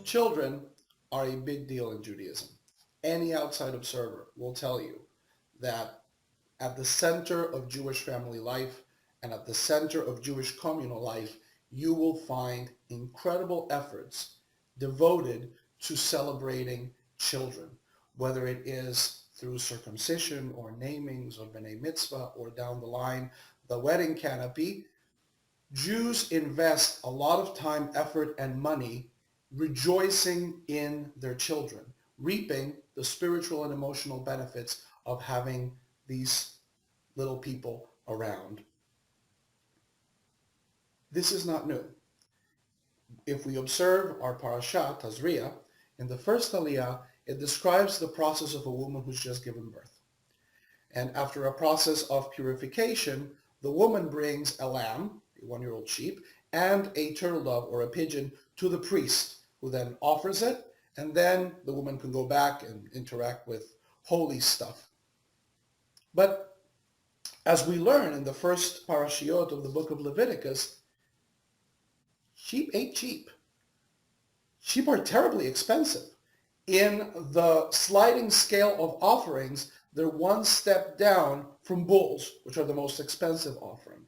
Children are a big deal in Judaism. Any outside observer will tell you that at the center of Jewish family life and at the center of Jewish communal life, you will find incredible efforts devoted to celebrating children, whether it is through circumcision or namings or b'nai mitzvah or down the line, the wedding canopy. Jews invest a lot of time, effort, and money rejoicing in their children, reaping the spiritual and emotional benefits of having these little people around. This is not new. If we observe our Parashat Tazria, in the first aliyah, it describes the process of a woman who's just given birth. And after a process of purification, the woman brings a lamb, a one-year-old sheep, and a turtle dove or a pigeon to the priest, who then offers it, and then the woman can go back and interact with holy stuff. But as we learn in the first parashiot of the book of Leviticus, sheep ain't cheap. Sheep are terribly expensive. In the sliding scale of offerings, they're one step down from bulls, which are the most expensive offering.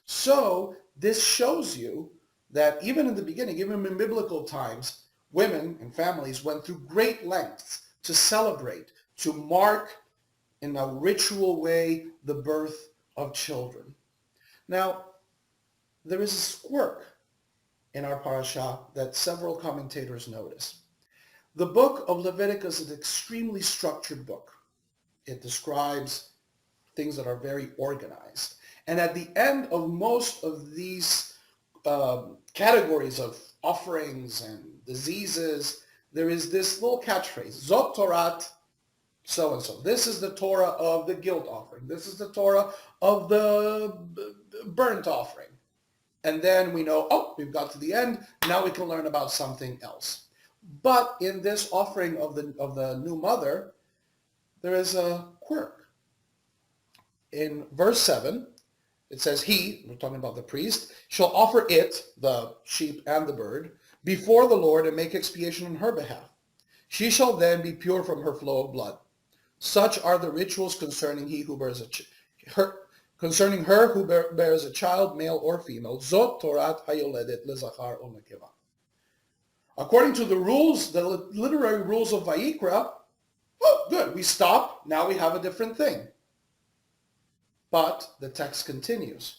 So this shows you that even in the beginning, even in biblical times, women and families went through great lengths to celebrate, to mark in a ritual way the birth of children. Now, there is a quirk in our parasha that several commentators notice. The book of Leviticus is an extremely structured book. It describes things that are very organized. And at the end of most of these categories of offerings and diseases, there is this little catchphrase, Zot Torat so-and-so. This is the Torah of the guilt offering. This is the Torah of the burnt offering. And then we know, oh, we've got to the end. Now we can learn about something else. But in this offering of the new mother, there is a quirk. In verse 7, it says, he, we're talking about the priest, shall offer it, the sheep and the bird, before the Lord and make expiation on her behalf. She shall then be pure from her flow of blood. Such are the rituals concerning he who bears concerning her who bears a child, male or female. Zot Torat hayoledet lezachar o nekeva. According to the rules, the literary rules of Vayikra, oh, good, we stop. Now we have a different thing. But the text continues.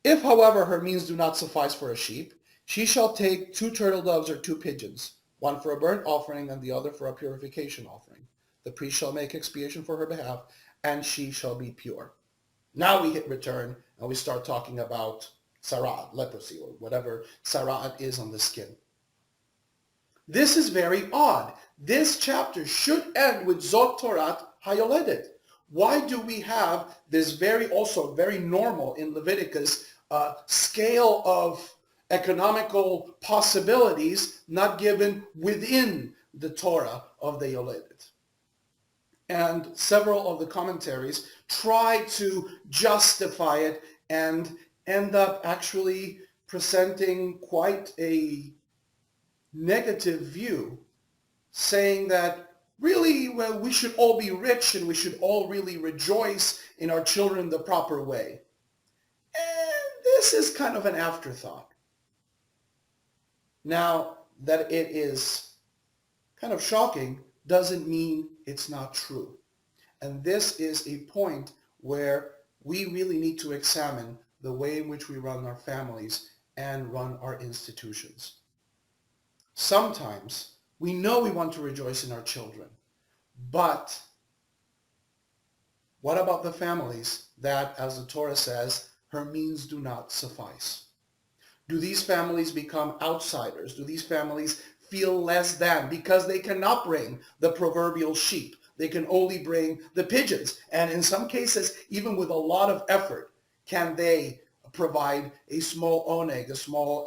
If, however, her means do not suffice for a sheep, she shall take 2 turtle doves or 2 pigeons, one for a burnt offering and the other for a purification offering. The priest shall make expiation for her behalf, and she shall be pure. Now we hit return, and we start talking about sara'at, leprosy, or whatever sara'at is on the skin. This is very odd. This chapter should end with Zot Torat hayoledet. Why do we have this very normal in Leviticus scale of economical possibilities not given within the Torah of the Yoledet? And several of the commentaries try to justify it and end up actually presenting quite a negative view, saying that really, well, we should all be rich and we should all really rejoice in our children the proper way. And this is kind of an afterthought. Now, that it is kind of shocking doesn't mean it's not true. And this is a point where we really need to examine the way in which we run our families and run our institutions. Sometimes we know we want to rejoice in our children, but what about the families that, as the Torah says, her means do not suffice? Do these families become outsiders? Do these families feel less than because they cannot bring the proverbial sheep? They can only bring the pigeons. And in some cases, even with a lot of effort, can they provide a small oneg, a small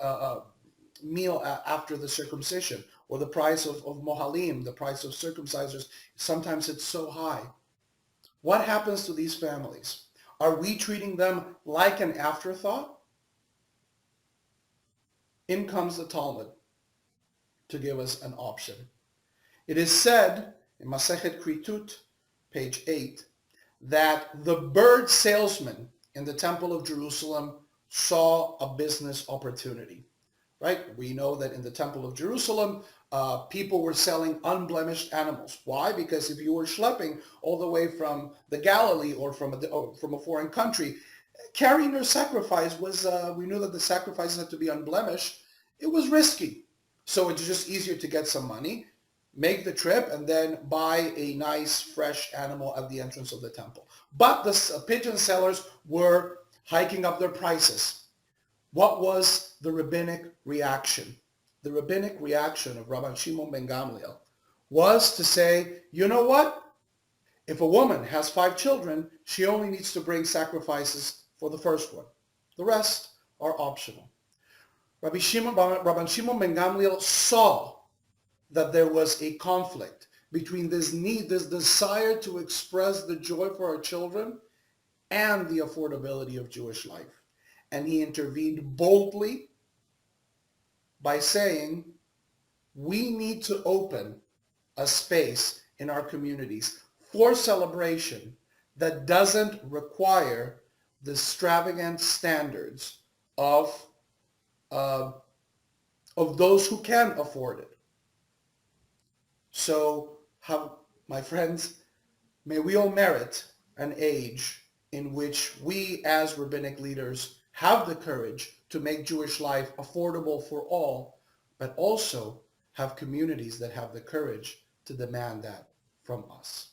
meal after the circumcision, or the price of mohalim, the price of circumcisers? Sometimes it's so high. What happens to these families? Are we treating them like an afterthought? In comes the Talmud. to give us an option. It is said in Masechet Kritut, page 8, that the bird salesman in the Temple of Jerusalem saw a business opportunity, right? We know that in the Temple of Jerusalem, people were selling unblemished animals. Why? Because if you were schlepping all the way from the Galilee or from a foreign country, carrying your sacrifice was, we knew that the sacrifices had to be unblemished. It was risky. So it's just easier to get some money, make the trip, and then buy a nice fresh animal at the entrance of the temple. But the pigeon sellers were hiking up their prices. What was the rabbinic reaction? The rabbinic reaction of Rabbi Shimon ben Gamliel was to say, you know what? If a woman has 5 children, she only needs to bring sacrifices for the first one. The rest are optional. Rabbi Shimon ben Gamliel saw that there was a conflict between this need, this desire to express the joy for our children and the affordability of Jewish life. And he intervened boldly by saying, we need to open a space in our communities for celebration that doesn't require the extravagant standards of those who can afford it. So, my friends, may we all merit an age in which we as rabbinic leaders have the courage to make Jewish life affordable for all, but also have communities that have the courage to demand that from us.